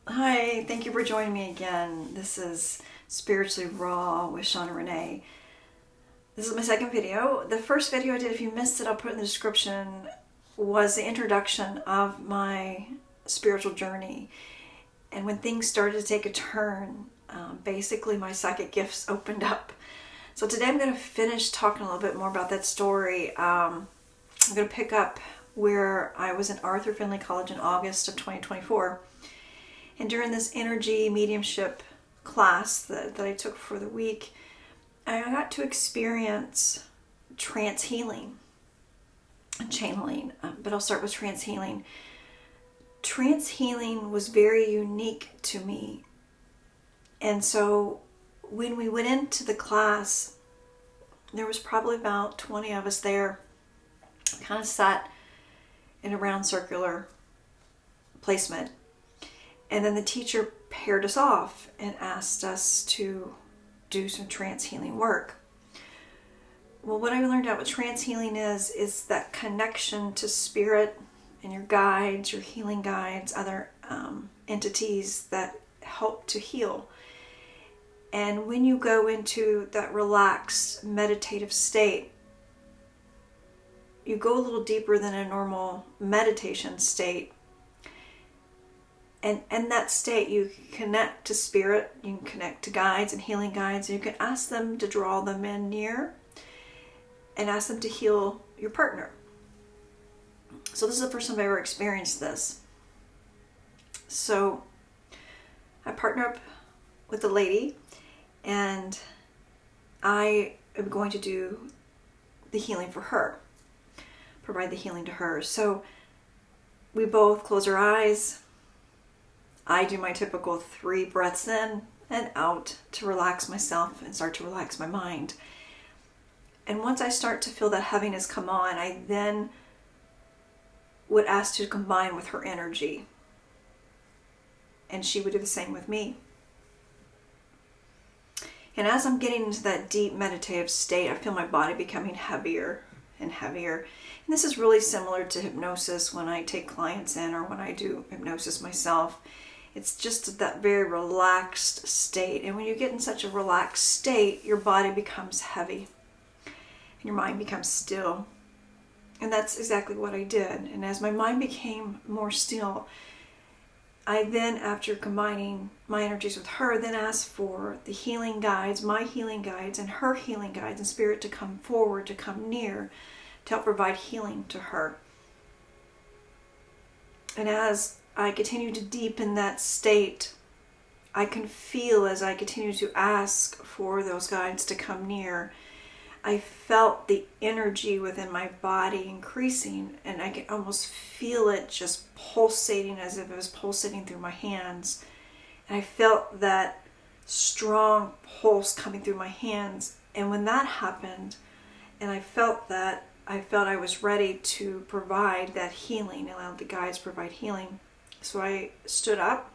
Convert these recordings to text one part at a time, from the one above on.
Hi, thank you for joining me again. This is Spiritually Raw with Shauna Renee. This is my second video. The first video I did, if you missed it, I'll put it in the description, was the introduction of my spiritual journey. And when things started to take a turn, basically my psychic gifts opened up. So today I'm going to finish talking a little bit more about that story. I'm going to pick up where I was in Arthur Findlay College in August of 2024. And during this energy mediumship class that I took for the week, I got to experience trance healing and channeling, but I'll start with trance healing. Trance healing was very unique to me. And so when we went into the class, there was probably about 20 of us there, kind of sat in a round circular placement. And then the teacher paired us off and asked us to do some trance healing work. Well, what I learned out what trance healing is that connection to spirit and your guides, your healing guides, other entities that help to heal. And when you go into that relaxed meditative state, you go a little deeper than a normal meditation state. And in that state, you can connect to spirit, you can connect to guides and healing guides, and you can ask them to draw them in near and ask them to heal your partner. So this is the first time I've ever experienced this. So I partner up with a lady, and I am going to do the healing for her, provide the healing to her. So we both close our eyes. I do my typical 3 breaths in and out to relax myself and start to relax my mind. And once I start to feel that heaviness come on, I then would ask to combine with her energy. And she would do the same with me. And as I'm getting into that deep meditative state, I feel my body becoming heavier and heavier. And this is really similar to hypnosis when I take clients in or when I do hypnosis myself. It's just that very relaxed state. And when you get in such a relaxed state, your body becomes heavy and your mind becomes still. And that's exactly what I did. And as my mind became more still, I then, after combining my energies with her, then asked for the healing guides, my healing guides and her healing guides and spirit to come forward, to come near, to help provide healing to her. And as I continue to deepen that state, I can feel as I continue to ask for those guides to come near, I felt the energy within my body increasing, and I could almost feel it just pulsating as if it was pulsating through my hands. And I felt that strong pulse coming through my hands. And when that happened, and I felt that, I felt I was ready to provide that healing, allow the guides to provide healing. So I stood up,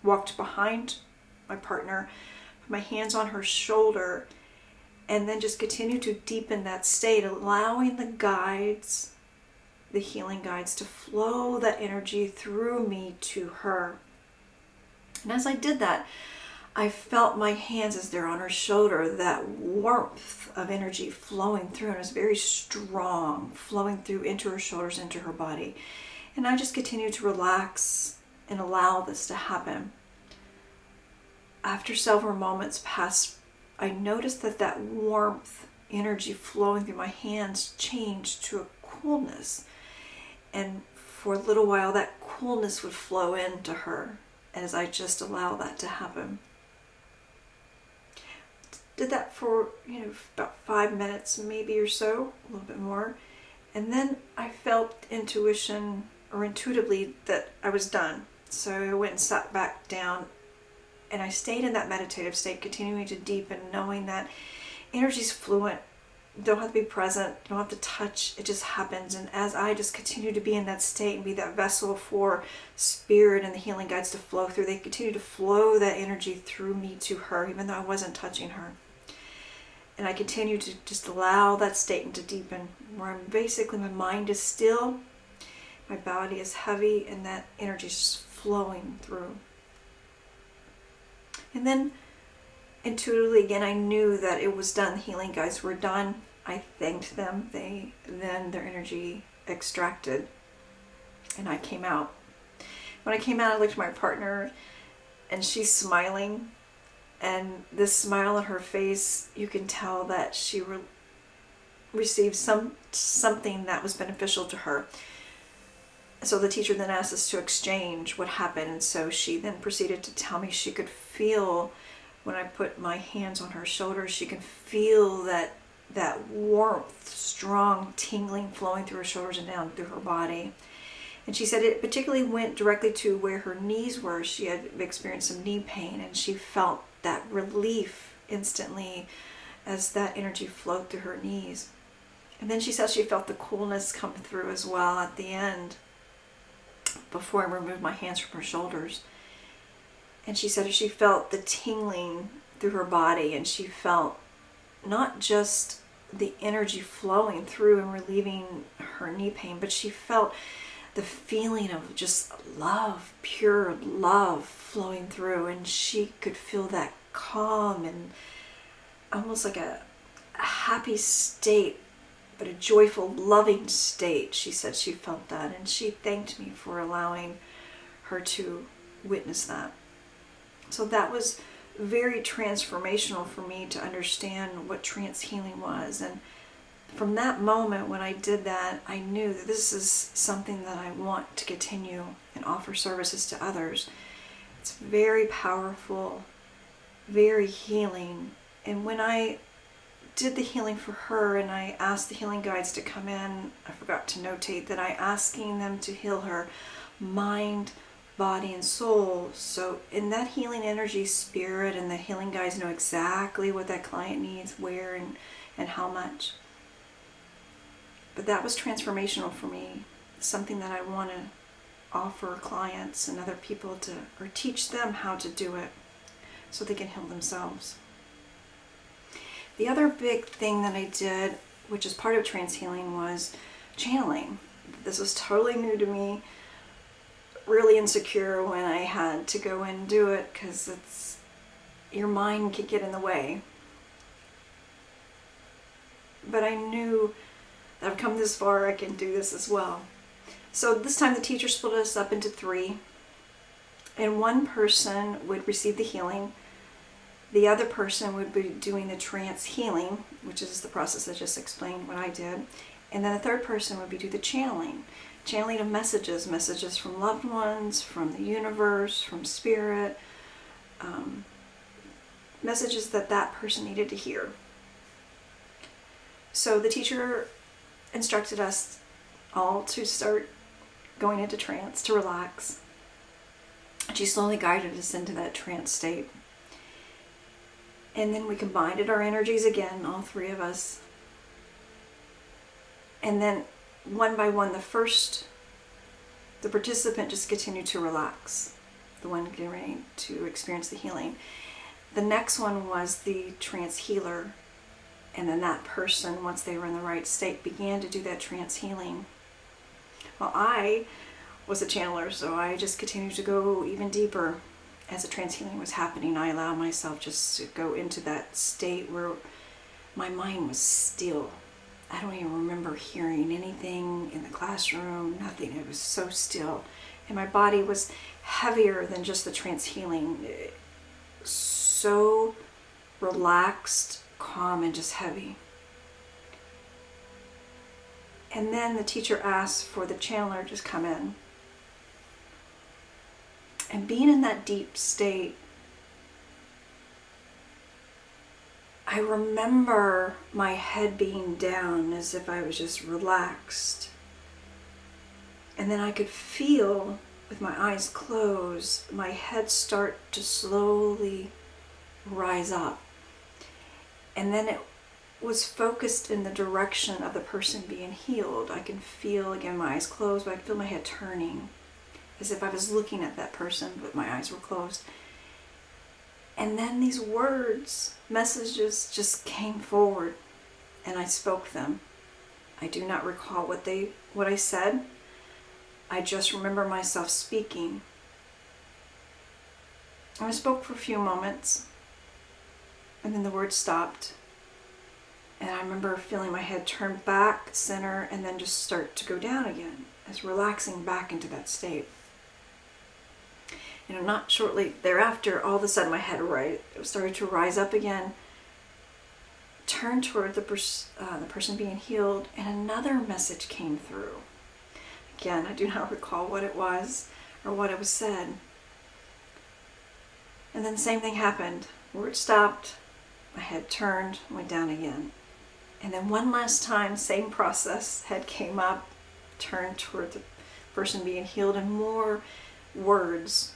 walked behind my partner, put my hands on her shoulder, and then just continued to deepen that state, allowing the guides, the healing guides, to flow that energy through me to her. And as I did that, I felt my hands as they're on her shoulder, that warmth of energy flowing through, and it was very strong, flowing through into her shoulders, into her body. And I just continued to relax and allow this to happen. After several moments passed, I noticed that warmth energy flowing through my hands changed to a coolness. And for a little while, that coolness would flow into her as I just allow that to happen. Did that for, about 5 minutes maybe or so, a little bit more. And then I felt intuitively that I was done. So I went and sat back down, and I stayed in that meditative state, continuing to deepen, knowing that energy's fluent. You don't have to be present, you don't have to touch, it just happens. And as I just continue to be in that state and be that vessel for spirit and the healing guides to flow through, they continue to flow that energy through me to her, even though I wasn't touching her. And I continue to just allow that state to deepen, where I'm basically, my mind is still, my body is heavy, and that energy is just flowing through. And then intuitively again, I knew that it was done. The healing guides were done. I thanked them. Then their energy extracted, and I came out. When I came out, I looked at my partner, and she's smiling, and this smile on her face, you can tell that she received something that was beneficial to her. So the teacher then asked us to exchange what happened, and so she then proceeded to tell me she could feel, when I put my hands on her shoulders, she could feel that warmth, strong tingling flowing through her shoulders and down through her body. And she said it particularly went directly to where her knees were. She had experienced some knee pain, and she felt that relief instantly as that energy flowed through her knees. And then she said she felt the coolness come through as well at the end, before I removed my hands from her shoulders. And she said she felt the tingling through her body, and she felt not just the energy flowing through and relieving her knee pain, but she felt the feeling of just love, pure love flowing through, and she could feel that calm and almost like a happy state, but a joyful, loving state. She said she felt that, and she thanked me for allowing her to witness that. So that was very transformational for me to understand what trance healing was. And from that moment when I did that, I knew that this is something that I want to continue and offer services to others. It's very powerful, very healing. And when I did the healing for her and I asked the healing guides to come in, I forgot to notate that I asking them to heal her mind, body, and soul. So in that healing energy, spirit and the healing guides know exactly what that client needs, where and how much. But that was transformational for me, something that I want to offer clients and other people to, or teach them how to do it so they can heal themselves. The other big thing that I did, which is part of trance healing, was channeling. This was totally new to me, really insecure when I had to go and do it, because your mind can get in the way. But I knew that I've come this far, I can do this as well. So this time the teacher split us up into 3, and one person would receive the healing. The other person would be doing the trance healing, which is the process I just explained what I did. And then the third person would be doing the channeling of messages from loved ones, from the universe, from spirit, messages that person needed to hear. So the teacher instructed us all to start going into trance, to relax. She slowly guided us into that trance state. And then we combined our energies again, all 3 of us. And then one by one, the participant just continued to relax. The one getting ready to experience the healing. The next one was the trance healer. And then that person, once they were in the right state, began to do that trance healing. Well, I was a channeler, so I just continued to go even deeper. As the trance healing was happening, I allowed myself just to go into that state where my mind was still. I don't even remember hearing anything in the classroom, nothing. It was so still. And my body was heavier than just the trance healing. So relaxed, calm, and just heavy. And then the teacher asked for the channeler to come in. And being in that deep state, I remember my head being down as if I was just relaxed. And then I could feel, with my eyes closed, my head start to slowly rise up. And then it was focused in the direction of the person being healed. I can feel, again, my eyes closed, but I can feel my head turning, as if I was looking at that person, but my eyes were closed. And then these words, messages, just came forward, and I spoke them. I do not recall what I said. I just remember myself speaking. And I spoke for a few moments, and then the word stopped. And I remember feeling my head turn back, center, and then just start to go down again, as relaxing back into that state. And not shortly thereafter, all of a sudden my head started to rise up again, turn toward the person being healed, and another message came through. Again, I do not recall what it was or what it was said. And then the same thing happened. Word stopped, my head turned, went down again. And then one last time, same process, head came up, turned toward the person being healed, and more words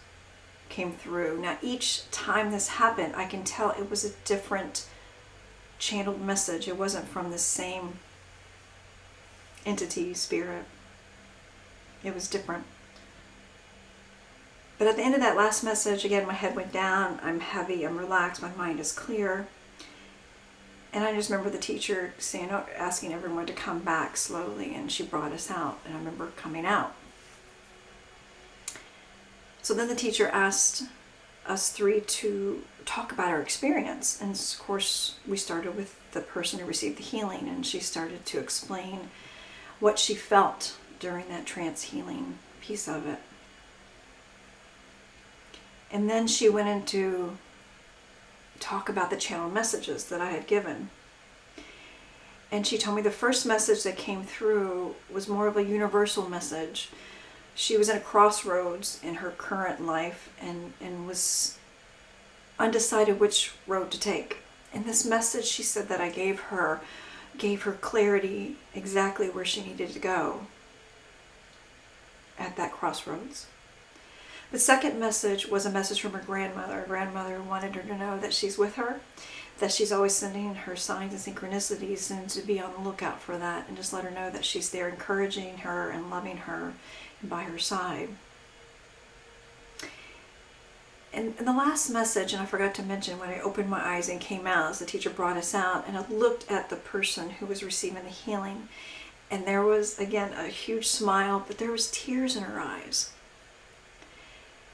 came through. Now each time this happened, I can tell it was a different channeled message. It wasn't from the same entity, spirit. It was different. But at the end of that last message, again, my head went down, I'm heavy, I'm relaxed, my mind is clear. And I just remember the teacher asking everyone to come back slowly, and she brought us out, and I remember coming out. So then the teacher asked us three to talk about our experience. And of course, we started with the person who received the healing, and she started to explain what she felt during that trance healing piece of it. And then she went into talk about the channel messages that I had given. And she told me the first message that came through was more of a universal message. She was at a crossroads in her current life and was undecided which road to take. And this message, she said, that I gave her clarity exactly where she needed to go at that crossroads. The second message was a message from her grandmother. Her grandmother wanted her to know that she's with her, that she's always sending her signs and synchronicities, and to be on the lookout for that, and just let her know that she's there encouraging her and loving her and by her side. And the last message, and I forgot to mention, when I opened my eyes and came out as the teacher brought us out, and I looked at the person who was receiving the healing, and there was, again, a huge smile, but there was tears in her eyes.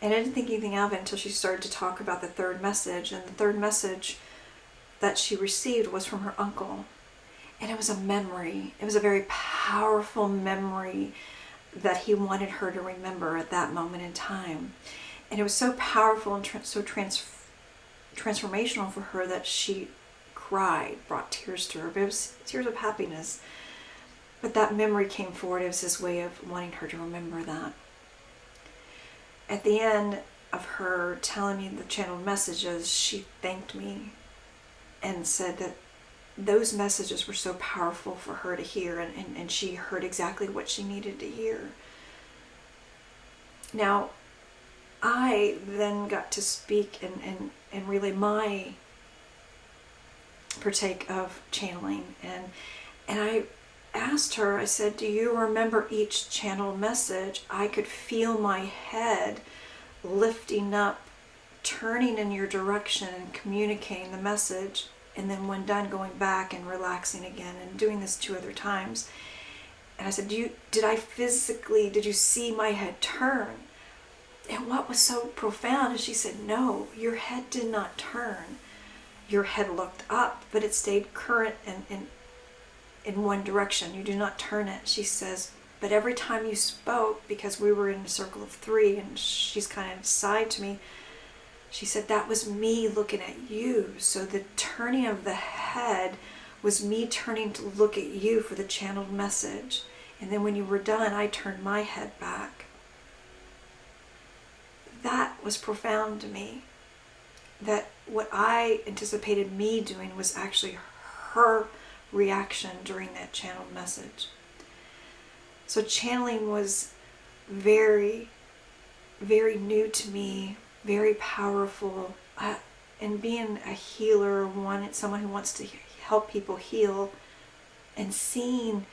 And I didn't think anything of it until she started to talk about the third message. And the third message that she received was from her uncle. And it was a memory. It was a very powerful memory that he wanted her to remember at that moment in time. And it was so powerful and so transformational for her that she cried, brought tears to her. But it was tears of happiness. But that memory came forward. It was his way of wanting her to remember that. At the end of her telling me the channeled messages, she thanked me and said that those messages were so powerful for her to hear, and she heard exactly what she needed to hear. Now, I then got to speak and relay my partake of channeling, and I asked her, I said, do you remember each channeled message? I could feel my head lifting up, turning in your direction and communicating the message, and then when done, going back and relaxing again, and doing this 2 other times. And I said, did you see my head turn? And what was so profound is she said, no, your head did not turn. Your head looked up, but it stayed current and in one direction. You do not turn it. She says, but every time you spoke, because we were in a circle of 3 and she's kind of side to me, she said, that was me looking at you. So the turning of the head was me turning to look at you for the channeled message. And then when you were done, I turned my head back. That was profound to me. That what I anticipated me doing was actually her reaction during that channeled message. So channeling was very, very new to me, very powerful. And being a healer, someone who wants to help people heal, and seeing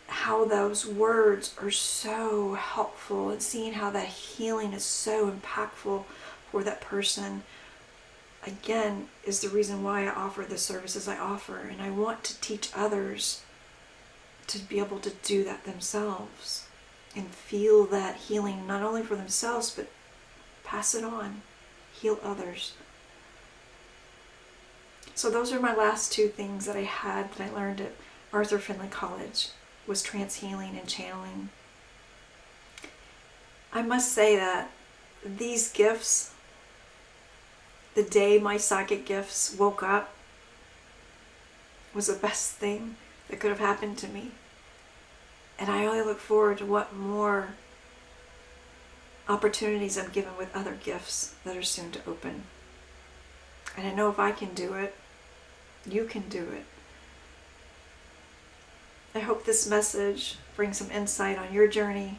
how those words are so helpful, and seeing how that healing is so impactful for that person, again, is the reason why I offer the services I offer. And I want to teach others to be able to do that themselves and feel that healing, not only for themselves, but pass it on. heal others. So those are my last two things that I had that I learned at Arthur Findlay College, was trance healing and channeling. I must say that these gifts, the day my psychic gifts woke up, was the best thing that could have happened to me. And I only look forward to what more opportunities I'm given with other gifts that are soon to open. And I know if I can do it, you can do it. I hope this message brings some insight on your journey,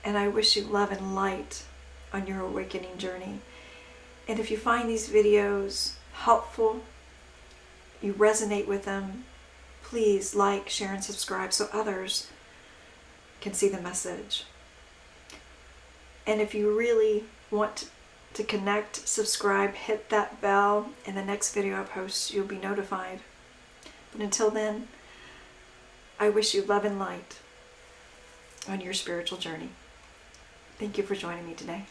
and I wish you love and light on your awakening journey. And if you find these videos helpful, you resonate with them, please like, share, and subscribe so others can see the message. And if you really want to connect, subscribe, hit that bell, and the next video I post, you'll be notified. But until then, I wish you love and light on your spiritual journey. Thank you for joining me today.